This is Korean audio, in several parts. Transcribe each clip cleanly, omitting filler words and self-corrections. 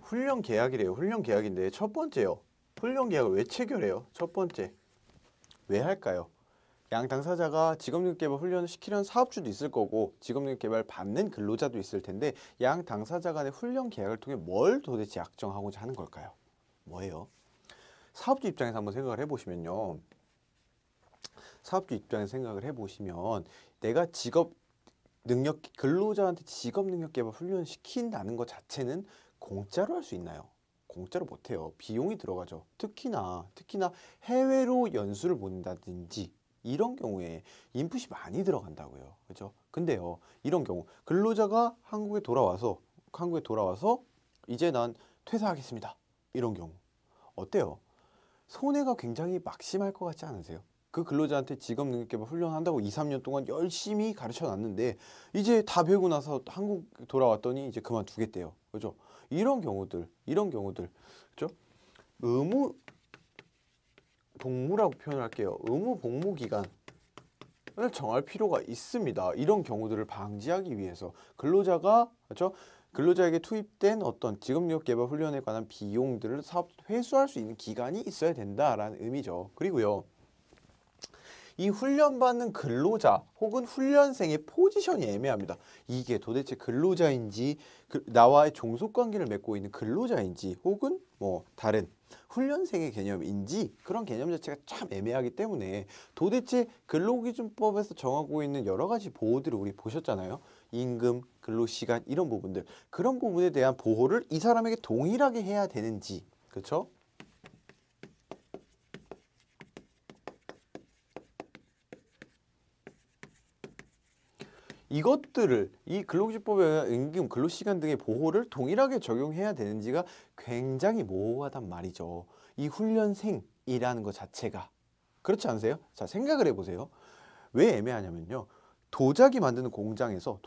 훈련 계약이래요. 훈련 계약인데 첫 번째요. 훈련 계약을 왜 체결해요? 첫 번째. 왜 할까요? 양 당사자가 직업능력 개발 훈련을 시키려는 사업주도 있을 거고 직업능력 개발 받는 근로자도 있을 텐데 양 당사자 간의 훈련 계약을 통해 뭘 도대체 약정하고자 하는 걸까요? 뭐예요? 사업주 입장에서 한번 생각을 해보시면요. 사업주 입장에서 생각을 해보시면 내가 근로자한테 직업능력 개발 훈련을 시킨다는 것 자체는 공짜로 할 수 있나요? 공짜로 못해요. 비용이 들어가죠. 특히나 해외로 연수를 보낸다든지 이런 경우에 인풋이 많이 들어간다고요. 그죠? 근데요, 이런 경우 근로자가 한국에 돌아와서 이제 난 퇴사하겠습니다. 이런 경우 어때요? 손해가 굉장히 막심할 것 같지 않으세요? 그 근로자한테 직업 능력 개발 훈련한다고 2, 3년 동안 열심히 가르쳐 놨는데 이제 다 배우고 나서 한국 돌아왔더니 이제 그만두겠대요. 그죠? 이런 경우들. 그죠? 의무 복무라고 표현할게요. 의무 복무 기간을 정할 필요가 있습니다. 이런 경우들을 방지하기 위해서 근로자가 그죠? 근로자에게 투입된 어떤 직업력 개발 훈련에 관한 비용들을 사업 회수할 수 있는 기간이 있어야 된다라는 의미죠. 그리고요. 이 훈련받는 근로자 혹은 훈련생의 포지션이 애매합니다. 이게 도대체 근로자인지 나와의 종속관계를 맺고 있는 근로자인지 혹은 뭐 다른 훈련생의 개념인지 그런 개념 자체가 참 애매하기 때문에 도대체 근로기준법에서 정하고 있는 여러 가지 보호들을 우리 보셨잖아요. 임금, 근로시간 이런 부분들 그런 부분에 대한 보호를 이 사람에게 동일하게 해야 되는지 그렇죠? 이것들을 이 근로기준법에 의한 임금, 근로시간 등의 보호를 동일하게 적용해야 되는지가 굉장히 모호하단 말이죠. 이 훈련생이라는 것 자체가. 그렇지 않으세요? 자, 생각을 해보세요. 왜 애매하냐면요. 도자기 만드는 공장에서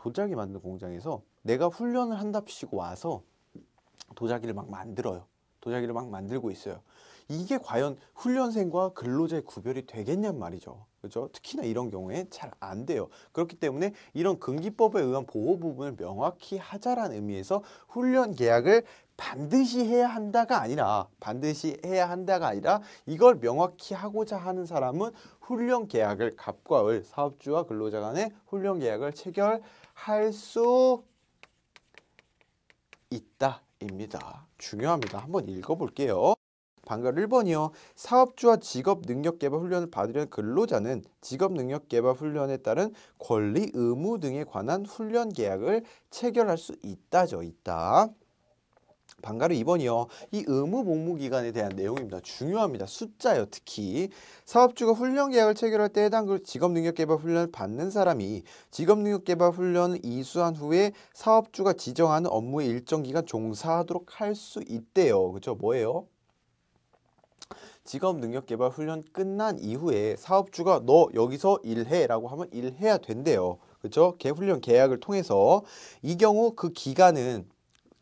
내가 훈련을 한답시고 와서 도자기를 막 만들어요. 도자기를 막 만들고 있어요. 이게 과연 훈련생과 근로자의 구별이 되겠냔 말이죠. 그죠? 특히나 이런 경우에 잘 안 돼요. 그렇기 때문에 이런 근기법에 의한 보호 부분을 명확히 하자라는 의미에서 훈련 계약을 반드시 해야 한다가 아니라 이걸 명확히 하고자 하는 사람은 훈련 계약을 갑과 을 사업주와 근로자 간의 훈련 계약을 체결할 수 있다입니다. 중요합니다. 한번 읽어볼게요. 방금 1번이요. 사업주와 직업능력개발 훈련을 받으려는 근로자는 직업능력개발 훈련에 따른 권리, 의무 등에 관한 훈련 계약을 체결할 수 있다죠. 있다. 방가루 2번이요. 이 의무 복무 기간에 대한 내용입니다. 중요합니다. 숫자요. 특히 사업주가 훈련 계약을 체결할 때 해당 직업능력개발 훈련을 받는 사람이 직업능력개발 훈련을 이수한 후에 사업주가 지정하는 업무에 일정 기간 종사하도록 할 수 있대요. 그죠? 뭐예요? 직업능력개발 훈련 끝난 이후에 사업주가 너 여기서 일해라고 하면 일해야 된대요. 그죠? 개훈련 계약을 통해서 이 경우 그 기간은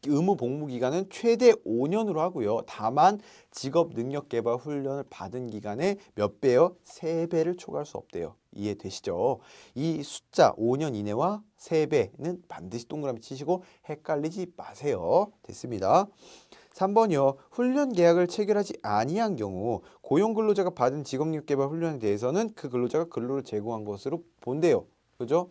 의무 복무 기간은 최대 5년으로 하고요. 다만 직업 능력 개발 훈련을 받은 기간에 몇 배요? 3배를 초과할 수 없대요. 이해되시죠? 이 숫자 5년 이내와 3배는 반드시 동그라미 치시고 헷갈리지 마세요. 됐습니다. 3번이요. 훈련 계약을 체결하지 아니한 경우 고용 근로자가 받은 직업 능력 개발 훈련에 대해서는 그 근로자가 근로를 제공한 것으로 본대요. 그죠?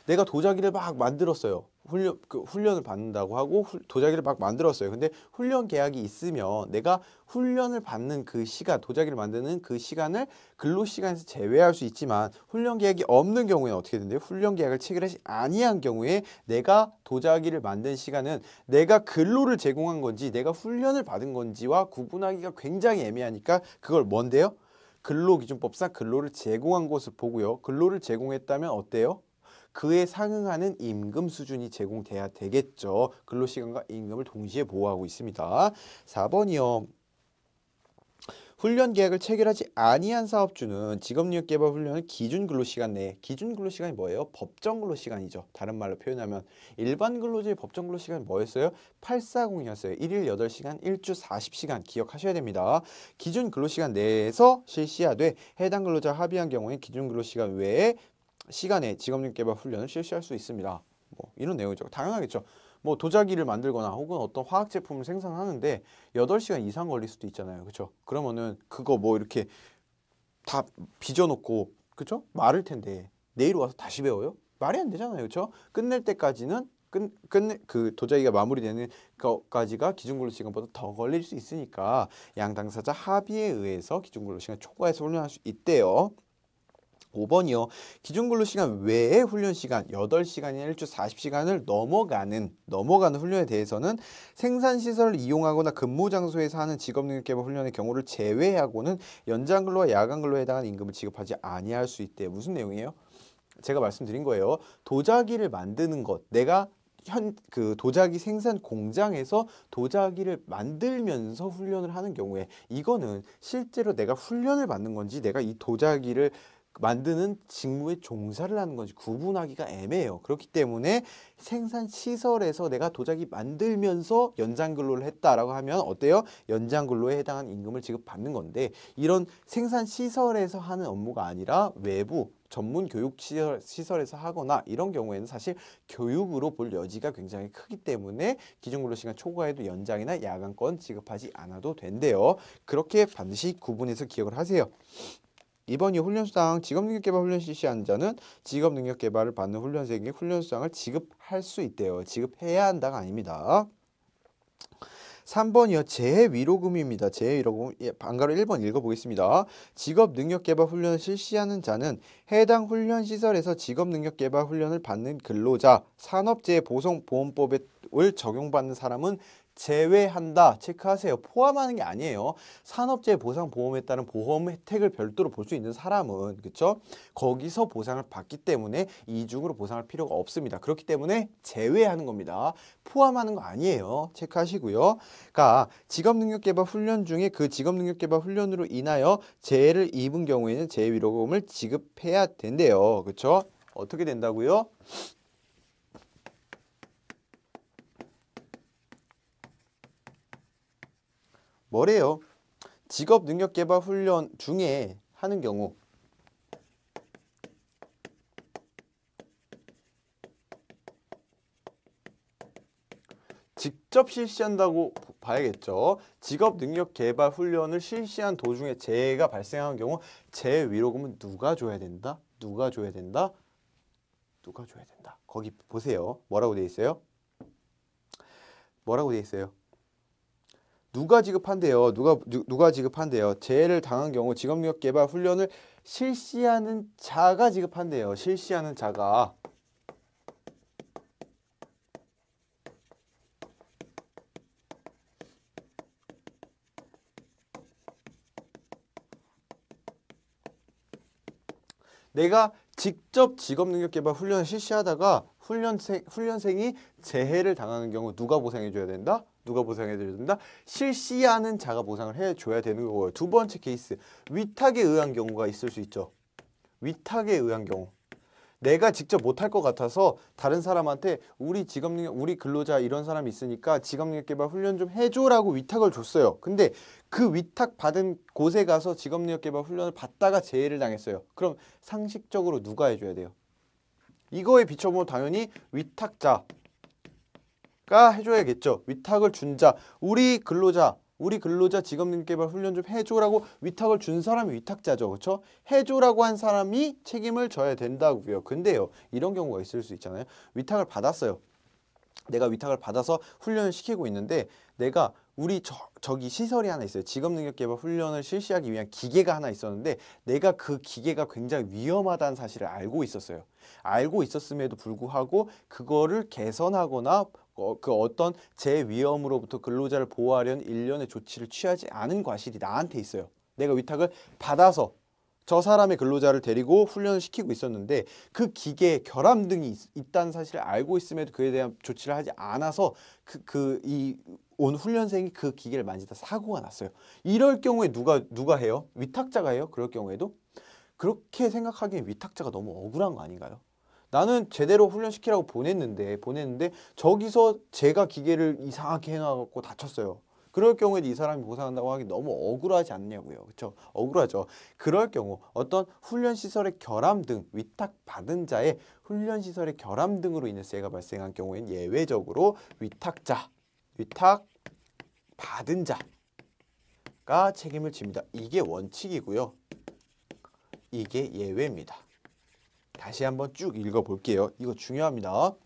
내가 도자기를 막 만들었어요. 훈련을 받는다고 하고 도자기를 막 만들었어요. 근데 훈련 계약이 있으면 내가 훈련을 받는 그 시간, 도자기를 만드는 그 시간을 근로 시간에서 제외할 수 있지만 훈련 계약이 없는 경우에는 어떻게 된대요? 훈련 계약을 체결하지 아니한 경우에 내가 도자기를 만든 시간은 내가 근로를 제공한 건지 내가 훈련을 받은 건지와 구분하기가 굉장히 애매하니까 그걸 뭔데요? 근로기준법상 근로를 제공한 것을 보고요. 근로를 제공했다면 어때요? 그에 상응하는 임금 수준이 제공돼야 되겠죠. 근로시간과 임금을 동시에 보호하고 있습니다. 4번이요. 훈련 계약을 체결하지 아니한 사업주는 직업능력개발 훈련을 기준 근로시간 내에 기준 근로시간이 뭐예요? 법정 근로시간이죠. 다른 말로 표현하면 일반 근로자의 법정 근로시간이 뭐였어요? 840이었어요. 1일 8시간, 1주 40시간 기억하셔야 됩니다. 기준 근로시간 내에서 실시하되 해당 근로자 합의한 경우에 기준 근로시간 외에 시간에 직업력 개발 훈련을 실시할 수 있습니다. 뭐 이런 내용이죠. 당연하겠죠. 뭐 도자기를 만들거나 혹은 어떤 화학 제품을 생산하는데 8시간 이상 걸릴 수도 있잖아요. 그렇죠? 그러면은 그거 뭐 이렇게 다 빚어놓고 그쵸? 마를 텐데 내일 와서 다시 배워요? 말이 안 되잖아요. 그쵸? 끝낼 때까지는 끝내 그 도자기가 마무리되는 것까지가 기준근로 시간보다 더 걸릴 수 있으니까 양 당사자 합의에 의해서 기준근로 시간 초과해서 훈련할 수 있대요. 5번이요. 기준근로시간 외의 훈련시간 8시간이나 일주 40시간을 넘어가는 훈련에 대해서는 생산시설을 이용하거나 근무장소에서 하는 직업능력개발 훈련의 경우를 제외하고는 연장근로와 야간근로에 해당하는 임금을 지급하지 아니할 수 있대요. 무슨 내용이에요? 제가 말씀드린 거예요. 도자기를 만드는 것, 내가 그 도자기 생산 공장에서 도자기를 만들면서 훈련을 하는 경우에 이거는 실제로 내가 훈련을 받는 건지 내가 이 도자기를 만드는 직무에 종사를 하는 건지 구분하기가 애매해요. 그렇기 때문에 생산 시설에서 내가 도자기 만들면서 연장 근로를 했다라고 하면 어때요? 연장 근로에 해당하는 임금을 지급받는 건데 이런 생산 시설에서 하는 업무가 아니라 외부 전문 교육 시설에서 하거나 이런 경우에는 사실 교육으로 볼 여지가 굉장히 크기 때문에 기준 근로 시간 초과에도 연장이나 야간권 지급하지 않아도 된대요. 그렇게 반드시 구분해서 기억을 하세요. 2번이 훈련수당 직업능력개발 훈련 실시하는 자는 직업능력개발을 받는 훈련생에게 훈련수당을 지급할 수 있대요. 지급해야 한다가 아닙니다. 3번이요. 재위로금입니다. 재위로금. 예, 방가로 1번 읽어보겠습니다. 직업능력개발 훈련을 실시하는 자는 해당 훈련시설에서 직업능력개발 훈련을 받는 근로자, 산업재해보험법을 적용받는 사람은 제외한다. 체크하세요. 포함하는 게 아니에요. 산업재해보상보험에 따른 보험 혜택을 별도로 볼 수 있는 사람은 그쵸? 거기서 보상을 받기 때문에 이중으로 보상할 필요가 없습니다. 그렇기 때문에 제외하는 겁니다. 포함하는 거 아니에요. 체크하시고요. 그러니까 직업능력개발 훈련 중에 그 직업능력개발 훈련으로 인하여 재해를 입은 경우에는 재해위로금을 지급해야 된대요. 그쵸? 어떻게 된다고요? 뭐래요? 직업능력개발 훈련 중에 하는 경우 직접 실시한다고 봐야겠죠. 직업능력개발 훈련을 실시한 도중에 재해가 발생한 경우 재해위로금은 누가 줘야 된다? 누가 줘야 된다? 누가 줘야 된다. 거기 보세요. 뭐라고 돼 있어요? 뭐라고 돼 있어요? 누가 지급한대요. 누가 지급한대요. 재해를 당한 경우 직업능력개발 훈련을 실시하는 자가 지급한대요. 실시하는 자가. 내가 직접 직업능력개발 훈련을 실시하다가 훈련생이 재해를 당하는 경우 누가 보상해줘야 된다? 누가 보상해줘야 된다? 실시하는 자가 보상을 해줘야 되는 거고요. 두 번째 케이스, 위탁에 의한 경우가 있을 수 있죠. 위탁에 의한 경우. 내가 직접 못할 것 같아서 다른 사람한테 우리 근로자 이런 사람이 있으니까 직업능력개발 훈련 좀 해줘라고 위탁을 줬어요. 근데 그 위탁 받은 곳에 가서 직업능력개발 훈련을 받다가 재해를 당했어요. 그럼 상식적으로 누가 해줘야 돼요? 이거에 비춰보면 당연히 위탁자가 해줘야겠죠. 위탁을 준 자, 우리 근로자 직업능력개발 훈련 좀 해줘라고 위탁을 준 사람이 위탁자죠. 그렇죠? 해줘라고 한 사람이 책임을 져야 된다고요. 근데요, 이런 경우가 있을 수 있잖아요. 위탁을 받았어요. 내가 위탁을 받아서 훈련을 시키고 있는데 내가 우리 저기 시설이 하나 있어요. 직업능력개발 훈련을 실시하기 위한 기계가 하나 있었는데 내가 그 기계가 굉장히 위험하다는 사실을 알고 있었어요. 알고 있었음에도 불구하고 그거를 개선하거나 그 어떤 제 위험으로부터 근로자를 보호하려는 일련의 조치를 취하지 않은 과실이 나한테 있어요. 내가 위탁을 받아서 저 사람의 근로자를 데리고 훈련을 시키고 있었는데 그 기계에 결함 등이 있다는 사실을 알고 있음에도 그에 대한 조치를 하지 않아서 온 훈련생이 그 기계를 만지다 사고가 났어요. 이럴 경우에 누가 해요? 위탁자가 해요? 그럴 경우에도? 그렇게 생각하기엔 위탁자가 너무 억울한 거 아닌가요? 나는 제대로 훈련시키라고 보냈는데 저기서 제가 기계를 이상하게 해놔갖고 다쳤어요. 그럴 경우에 이 사람이 보상한다고 하기 너무 억울하지 않냐고요. 그렇죠? 억울하죠. 그럴 경우 어떤 훈련시설의 결함 등 위탁받은 자의 훈련시설의 결함 등으로 인해서 얘가 발생한 경우에는 예외적으로 위탁받은 자가 책임을 집니다. 이게 원칙이고요. 이게 예외입니다. 다시 한번 쭉 읽어볼게요. 이거 중요합니다.